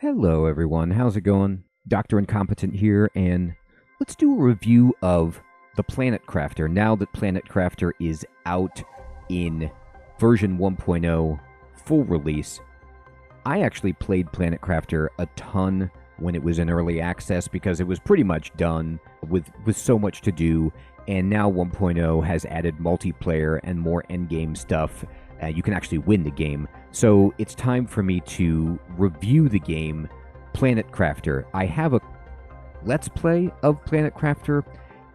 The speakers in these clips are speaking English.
Hello, everyone. How's it going? Dr. Incompetent here, and let's do a review of the Planet Crafter now that Planet Crafter is out in version 1.0 full release. I actually played Planet Crafter a ton when it was in early access because it was pretty much done with so much to do, and now 1.0 has added multiplayer and more endgame stuff. You can actually win the game. So it's time for me to review the game, Planet Crafter. I have a Let's Play of Planet Crafter,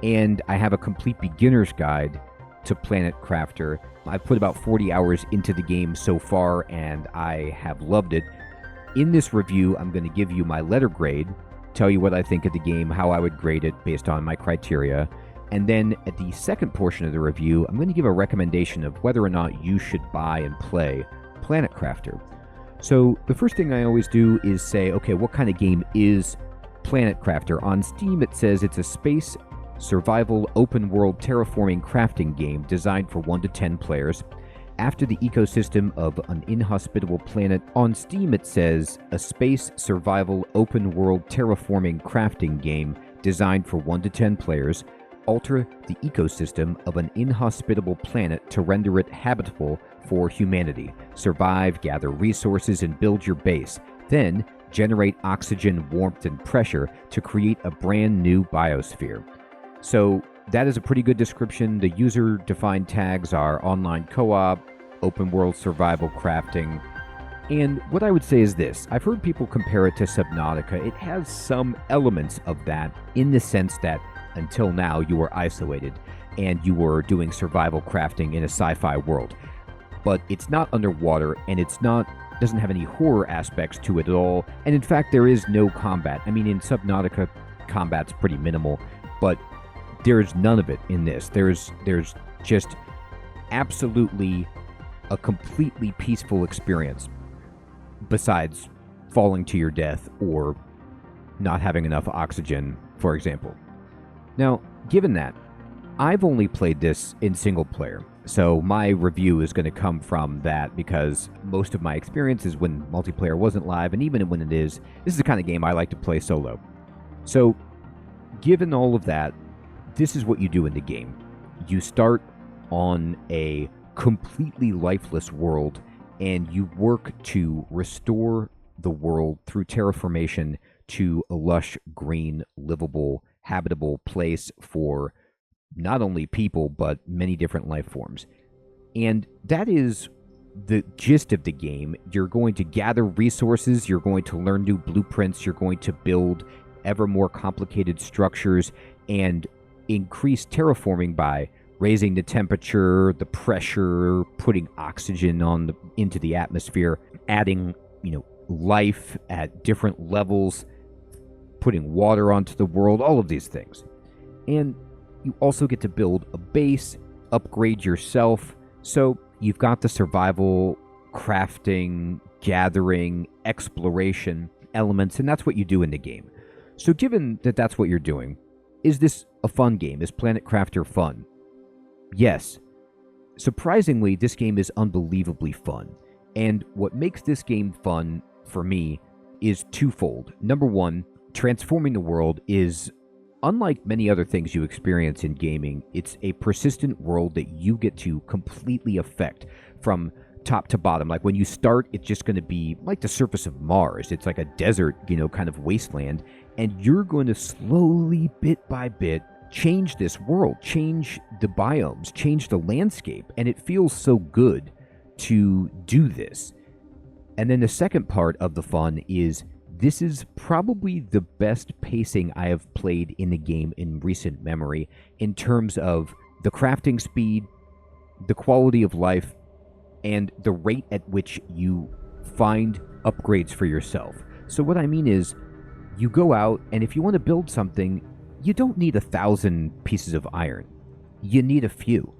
and I have a complete beginner's guide to Planet Crafter. I've put about 40 hours into the game so far, and I have loved it. In this review, I'm going to give you my letter grade, tell you what I think of the game, how I would grade it based on my criteria. And then at the second portion of the review, I'm going to give a recommendation of whether or not you should buy and play Planet Crafter. So the first thing I always do is say, okay, what kind of game is Planet Crafter? On Steam, it says it's a space survival open world terraforming crafting game designed for 1 to 10 players. After the ecosystem of an inhospitable planet, on Steam it says a space survival open world terraforming crafting game designed for 1 to 10 players. Alter the ecosystem of an inhospitable planet to render it habitable for humanity. Survive, gather resources, and build your base. Then, generate oxygen, warmth, and pressure to create a brand new biosphere. So, that is a pretty good description. The user-defined tags are online co-op, open-world survival crafting, and what I would say is this. I've heard people compare it to Subnautica. It has some elements of that in the sense that until now, you were isolated, and you were doing survival crafting in a sci-fi world. But it's not underwater, and doesn't have any horror aspects to it at all, and in fact, there is no combat. I mean, in Subnautica, combat's pretty minimal, but there's none of it in this. There's just absolutely a completely peaceful experience, besides falling to your death or not having enough oxygen, for example. Now, given that, I've only played this in single player, so my review is going to come from that because most of my experience is when multiplayer wasn't live, and even when it is, this is the kind of game I like to play solo. So, given all of that, this is what you do in the game. You start on a completely lifeless world, and you work to restore the world through terraformation to a lush, green, livable, habitable place for not only people, but many different life forms. And that is the gist of the game. You're going to gather resources, you're going to learn new blueprints, you're going to build ever more complicated structures, and increase terraforming by raising the temperature, the pressure, putting oxygen into the atmosphere, adding, life at different levels, putting water onto the world, all of these things. And you also get to build a base, upgrade yourself. So you've got the survival, crafting, gathering, exploration elements, and that's what you do in the game. So given that that's what you're doing, is this a fun game? Is Planet Crafter fun? Yes. Surprisingly, this game is unbelievably fun. And what makes this game fun for me is twofold. Number one, transforming the world is, unlike many other things you experience in gaming, it's a persistent world that you get to completely affect from top to bottom. Like when you start, it's just going to be like the surface of Mars. It's like a desert, kind of wasteland. And you're going to slowly, bit by bit, change this world, change the biomes, change the landscape. And it feels so good to do this. And then the second part of the fun is this is probably the best pacing I have played in the game in recent memory in terms of the crafting speed, the quality of life, and the rate at which you find upgrades for yourself. So what I mean is, you go out, and if you want to build something, you don't need 1,000 pieces of iron. You need a few.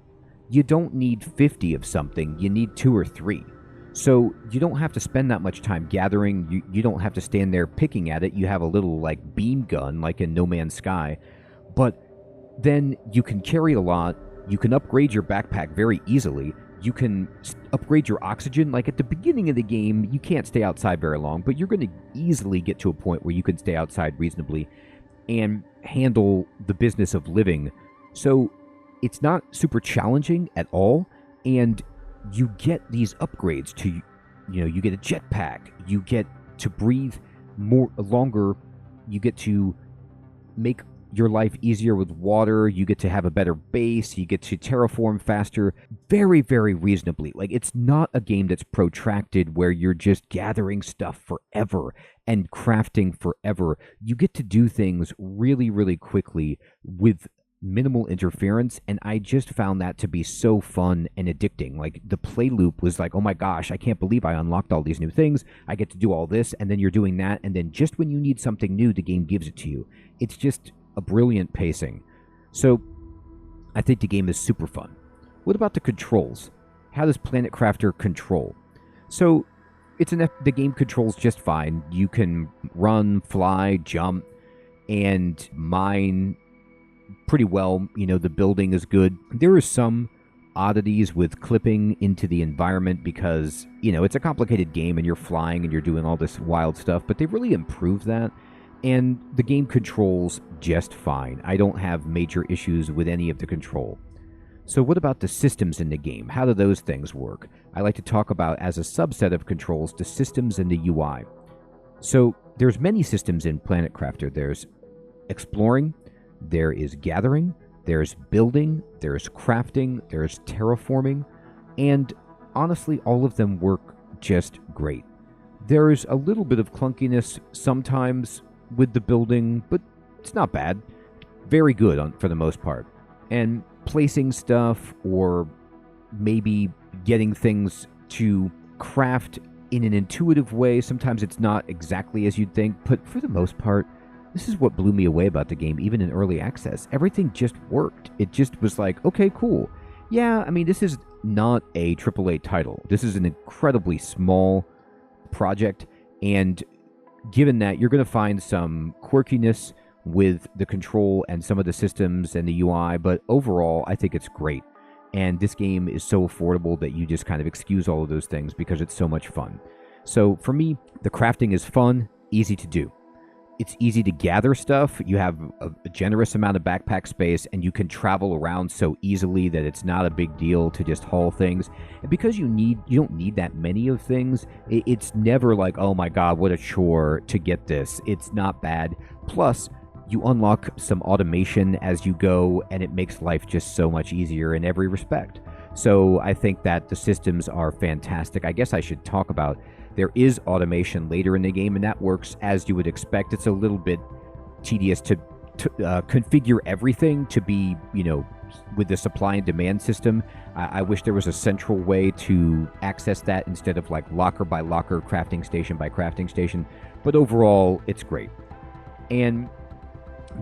You don't need 50 of something, you need 2 or 3. So you don't have to spend that much time gathering. You don't have to stand there picking at it. You have a little beam gun like in No Man's Sky. But then you can carry a lot. You can upgrade your backpack very easily. You can upgrade your oxygen. Like at the beginning of the game, you can't stay outside very long, but you're going to easily get to a point where you can stay outside reasonably and handle the business of living. So it's not super challenging at all, and you get these upgrades to, you get a jetpack, you get to breathe longer, you get to make your life easier with water, you get to have a better base, you get to terraform faster, very, very reasonably. Like, it's not a game that's protracted where you're just gathering stuff forever and crafting forever. You get to do things really, really quickly with minimal interference, and I just found that to be so fun and addicting. Like, the play loop was like, oh my gosh, I can't believe I unlocked all these new things. I get to do all this, and then you're doing that, and then just when you need something new, the game gives it to you. It's just a brilliant pacing. So I think the game is super fun. What about the controls? How does Planet Crafter control? So the game controls just fine. You can run, fly, jump, and mine pretty well. The building is good. There are some oddities with clipping into the environment because, it's a complicated game and you're flying and you're doing all this wild stuff, but they really improved that. And the game controls just fine. I don't have major issues with any of the control. So what about the systems in the game? How do those things work? I like to talk about, as a subset of controls, the systems and the UI. So there's many systems in Planet Crafter. There's exploring, there is gathering, there's building, there's crafting, there's terraforming, and honestly, all of them work just great. There's a little bit of clunkiness sometimes with the building, but it's not bad. Very good for the most part. And placing stuff, or maybe getting things to craft in an intuitive way, sometimes it's not exactly as you'd think, but for the most part, this is what blew me away about the game, even in early access. Everything just worked. It just was like, okay, cool. Yeah, I mean, this is not a AAA title. This is an incredibly small project, and given that, you're going to find some quirkiness with the control and some of the systems and the UI, but overall, I think it's great. And this game is so affordable that you just kind of excuse all of those things because it's so much fun. So for me, the crafting is fun, easy to do. It's easy to gather stuff. You have a generous amount of backpack space, and you can travel around so easily that it's not a big deal to just haul things. And because you don't need that many of things, it's never like, oh my god, what a chore to get this. It's not bad. Plus, you unlock some automation as you go, and it makes life just so much easier in every respect. So I think that the systems are fantastic. I guess I should talk about, there is automation later in the game, and that works as you would expect. It's a little bit tedious to configure everything to be, with the supply and demand system. I wish there was a central way to access that instead of like locker by locker, crafting station by crafting station. But overall, it's great. And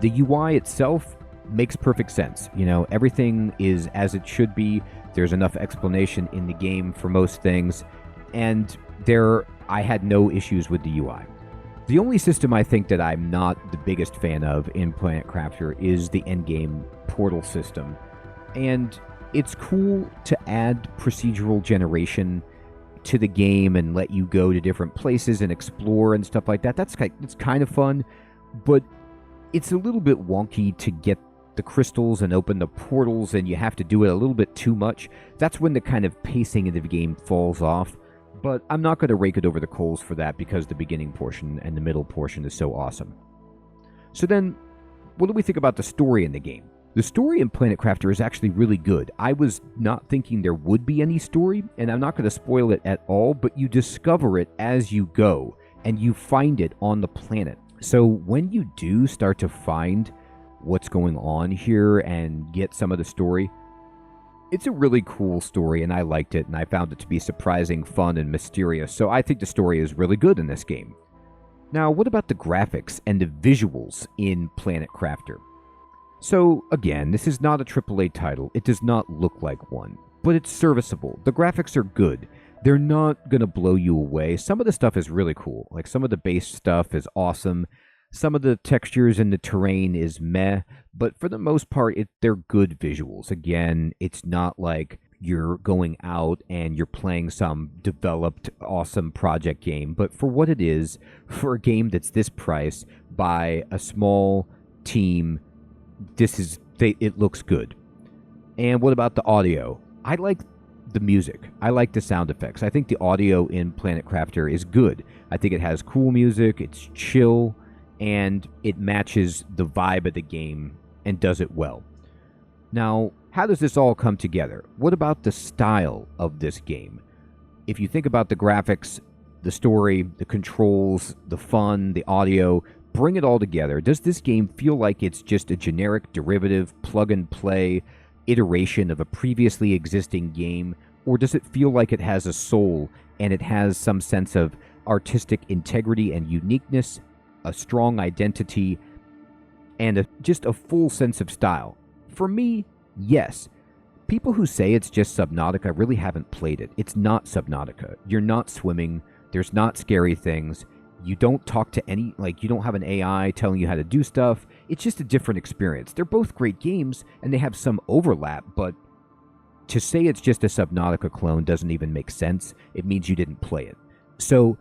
the UI itself makes perfect sense. Everything is as it should be. There's enough explanation in the game for most things. And I had no issues with the UI. The only system I think that I'm not the biggest fan of in Planet Crafter is the endgame portal system. And it's cool to add procedural generation to the game and let you go to different places and explore and stuff like that. It's kind of fun, but it's a little bit wonky to get the crystals and open the portals, and you have to do it a little bit too much. That's when the kind of pacing of the game falls off. But I'm not going to rake it over the coals for that because the beginning portion and the middle portion is so awesome. So then, what do we think about the story in the game? The story in Planet Crafter is actually really good. I was not thinking there would be any story, and I'm not going to spoil it at all, but you discover it as you go, and you find it on the planet. So when you do start to find what's going on here and get some of the story, it's a really cool story, and I liked it, and I found it to be surprising, fun, and mysterious, so I think the story is really good in this game. Now, what about the graphics and the visuals in Planet Crafter? So, again, this is not a AAA title. It does not look like one, but it's serviceable. The graphics are good. They're not going to blow you away. Some of the stuff is really cool. Like, some of the base stuff is awesome. Some of the textures and the terrain is meh, but for the most part, they're good visuals. Again, it's not like you're going out and you're playing some developed, awesome project game. But for what it is, for a game that's this price by a small team, it looks good. And what about the audio? I like the music. I like the sound effects. I think the audio in Planet Crafter is good. I think it has cool music, it's chill, and it matches the vibe of the game and does it well. Now, how does this all come together? What about the style of this game? If you think about the graphics, the story, the controls, the fun, the audio, bring it all together. Does this game feel like it's just a generic derivative, plug-and-play iteration of a previously existing game, or does it feel like it has a soul and it has some sense of artistic integrity and uniqueness, a strong identity, and just a full sense of style? For me, yes. People who say it's just Subnautica really haven't played it. It's not Subnautica. You're not swimming. There's not scary things. You don't talk to you don't have an AI telling you how to do stuff. It's just a different experience. They're both great games, and they have some overlap, but to say it's just a Subnautica clone doesn't even make sense. It means you didn't play it. So,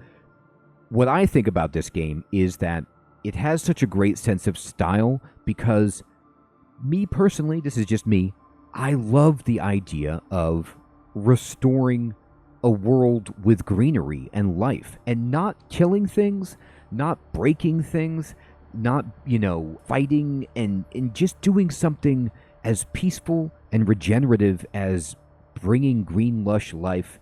what I think about this game is that it has such a great sense of style because me personally, this is just me, I love the idea of restoring a world with greenery and life and not killing things, not breaking things, not, fighting and just doing something as peaceful and regenerative as bringing green, lush life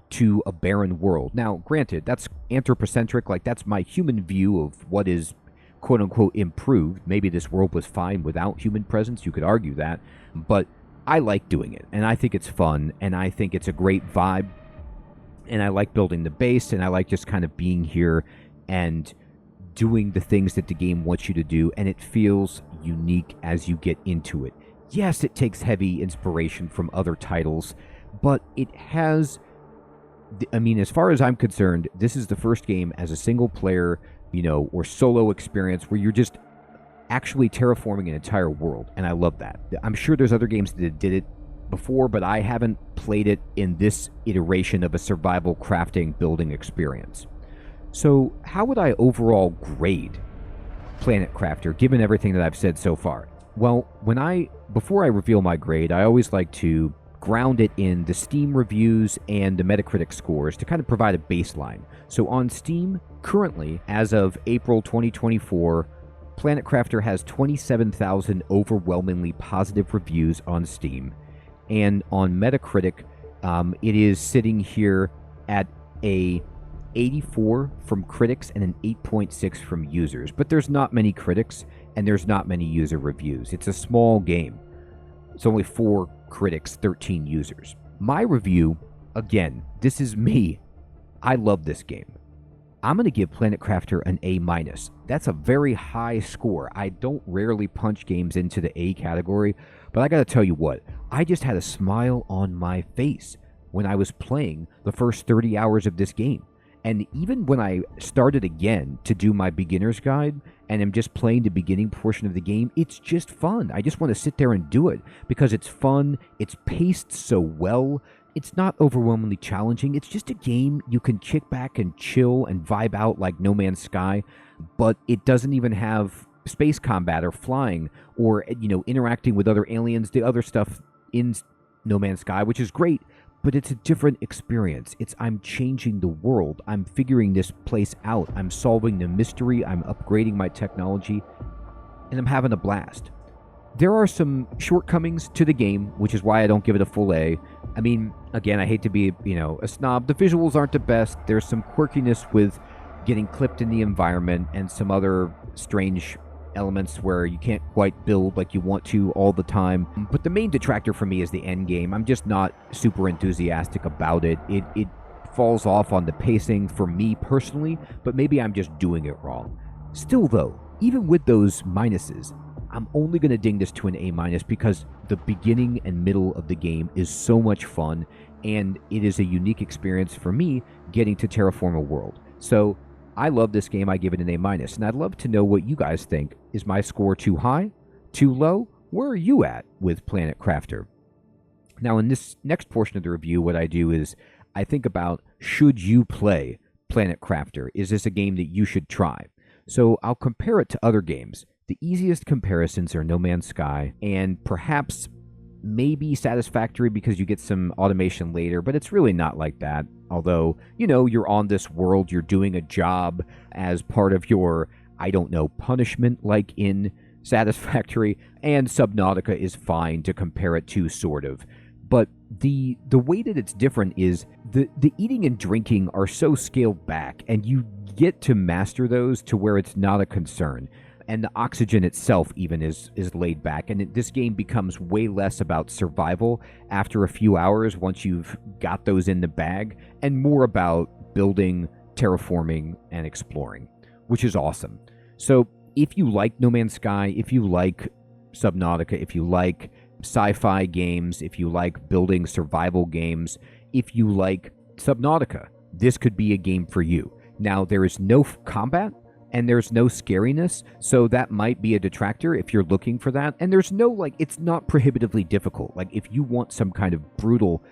to a barren world. Now, granted, that's anthropocentric, that's my human view of what is quote-unquote improved. Maybe this world was fine without human presence, you could argue that, but I like doing it, and I think it's fun, and I think it's a great vibe, and I like building the base, and I like just kind of being here and doing the things that the game wants you to do, and it feels unique as you get into it. Yes, it takes heavy inspiration from other titles, but it has, as far as I'm concerned, this is the first game as a single player, or solo experience where you're just actually terraforming an entire world, and I love that. I'm sure there's other games that did it before, but I haven't played it in this iteration of a survival crafting building experience. So how would I overall grade Planet Crafter, given everything that I've said so far? Well, before I reveal my grade, I always like to ground it in the Steam reviews and the Metacritic scores to kind of provide a baseline. So on Steam, currently, as of April 2024, Planet Crafter has 27,000 overwhelmingly positive reviews on Steam. And on Metacritic, it is sitting here at a 84 from critics and an 8.6 from users. But there's not many critics and there's not many user reviews. It's a small game. It's only 4 critics, 13 users. My review, again, this is me. I love this game. I'm going to give Planet Crafter an A-. That's a very high score. I don't rarely punch games into the A category, but I got to tell you what, I just had a smile on my face when I was playing the first 30 hours of this game. And even when I started again to do my beginner's guide and I'm just playing the beginning portion of the game, it's just fun. I just want to sit there and do it because it's fun. It's paced so well. It's not overwhelmingly challenging. It's just a game you can kick back and chill and vibe out like No Man's Sky, but it doesn't even have space combat or flying or, interacting with other aliens, the other stuff in No Man's Sky, which is great. But it's a different experience. I'm changing the world. I'm figuring this place out. I'm solving the mystery. I'm upgrading my technology. And I'm having a blast. There are some shortcomings to the game, which is why I don't give it a full A. Again, I hate to be, a snob. The visuals aren't the best. There's some quirkiness with getting clipped in the environment and some other strange elements where you can't quite build like you want to all the time. But the main detractor for me is the end game. I'm just not super enthusiastic about it. It falls off on the pacing for me personally, but maybe I'm just doing it wrong. Still though, even with those minuses, I'm only going to ding this to an A- because the beginning and middle of the game is so much fun, and it is a unique experience for me getting to terraform a world. So I love this game. I give it an A-, and I'd love to know what you guys think. Is my score too high? Too low? Where are you at with Planet Crafter? Now, in this next portion of the review, what I do is I think about, should you play Planet Crafter? Is this a game that you should try? So I'll compare it to other games. The easiest comparisons are No Man's Sky and perhaps maybe Satisfactory because you get some automation later, but it's really not like that. Although, you're on this world, you're doing a job as part of your, I don't know, punishment like in Satisfactory, and Subnautica is fine to compare it to, sort of. But the way that it's different is the eating and drinking are so scaled back, and you get to master those to where it's not a concern. And the oxygen itself even is laid back. And this game becomes way less about survival after a few hours once you've got those in the bag, and more about building, terraforming, and exploring, which is awesome. So if you like No Man's Sky, if you like Subnautica, if you like sci-fi games, if you like building survival games, if you like Subnautica, this could be a game for you. Now, there is no combat and there's no scariness, so that might be a detractor if you're looking for that. And there's no, it's not prohibitively difficult. If you want some kind of brutal,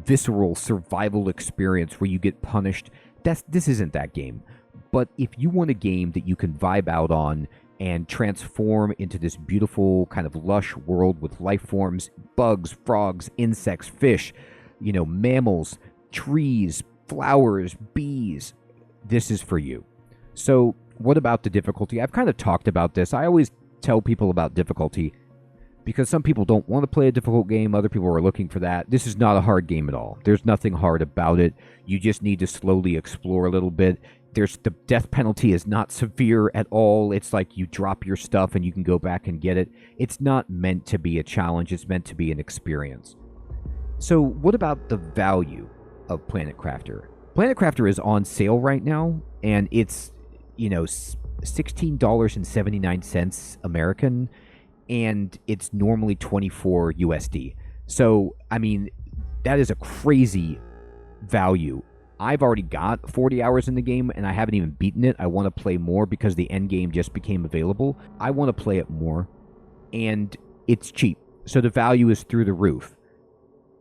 visceral survival experience where you get punished, this isn't that game. But if you want a game that you can vibe out on and transform into this beautiful kind of lush world with life forms, bugs, frogs, insects, fish, mammals, trees, flowers, bees, this is for you. So what about the difficulty? I've kind of talked about this. I always tell people about difficulty because some people don't want to play a difficult game. Other people are looking for that. This is not a hard game at all. There's nothing hard about it. You just need to slowly explore a little bit. The death penalty is not severe at all. It's like you drop your stuff and you can go back and get it. It's not meant to be a challenge. It's meant to be an experience. So what about the value of Planet Crafter? Planet Crafter is on sale right now, and it's, $16.79 American, and it's normally $24 USD. So, that is a crazy value. I've already got 40 hours in the game, and I haven't even beaten it. I want to play more because the end game just became available. I want to play it more, and it's cheap. So the value is through the roof.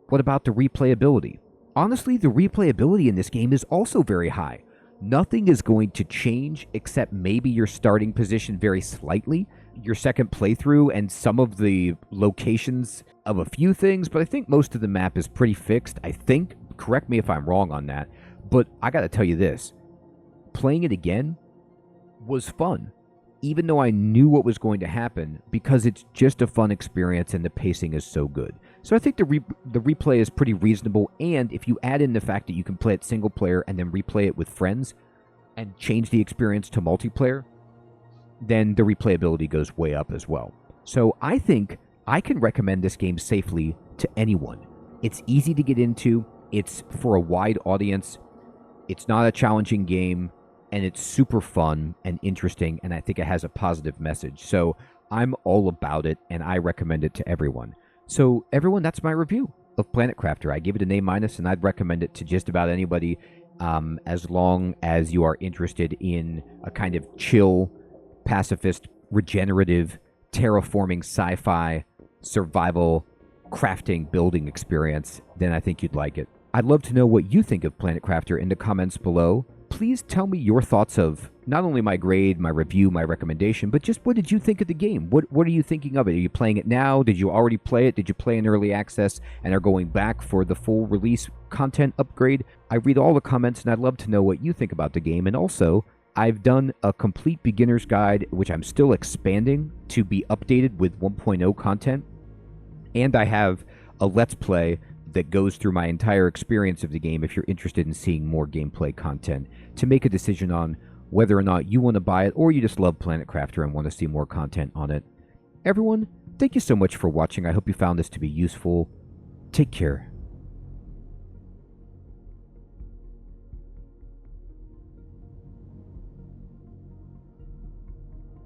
What about the replayability? Honestly, the replayability in this game is also very high. Nothing is going to change except maybe your starting position very slightly, your second playthrough, and some of the locations of a few things, but I think most of the map is pretty fixed. I think, correct me if I'm wrong on that, but I gotta tell you this, playing it again was fun, even though I knew what was going to happen, because it's just a fun experience and the pacing is so good. So I think the replay is pretty reasonable, and if you add in the fact that you can play it single player and then replay it with friends and change the experience to multiplayer, then the replayability goes way up as well. So I think I can recommend this game safely to anyone. It's easy to get into, it's for a wide audience, it's not a challenging game, and it's super fun and interesting, and I think it has a positive message. So I'm all about it, and I recommend it to everyone. So everyone, that's my review of Planet Crafter. I give it an A-, and I'd recommend it to just about anybody, as long as you are interested in a kind of chill, pacifist, regenerative, terraforming, sci-fi, survival, crafting, building experience, then I think you'd like it. I'd love to know what you think of Planet Crafter in the comments below. Please tell me your thoughts of not only my grade, my review, my recommendation, but just what did you think of the game? What are you thinking of it? Are you playing it now? Did you already play it? Did you play in early access and are going back for the full release content upgrade? I read all the comments, and I'd love to know what you think about the game. And also, I've done a complete beginner's guide, which I'm still expanding to be updated with 1.0 content. And I have a Let's Play that goes through my entire experience of the game if you're interested in seeing more gameplay content, to make a decision on whether or not you want to buy it or you just love Planet Crafter and want to see more content on it. Everyone, thank you so much for watching. I hope you found this to be useful. Take care.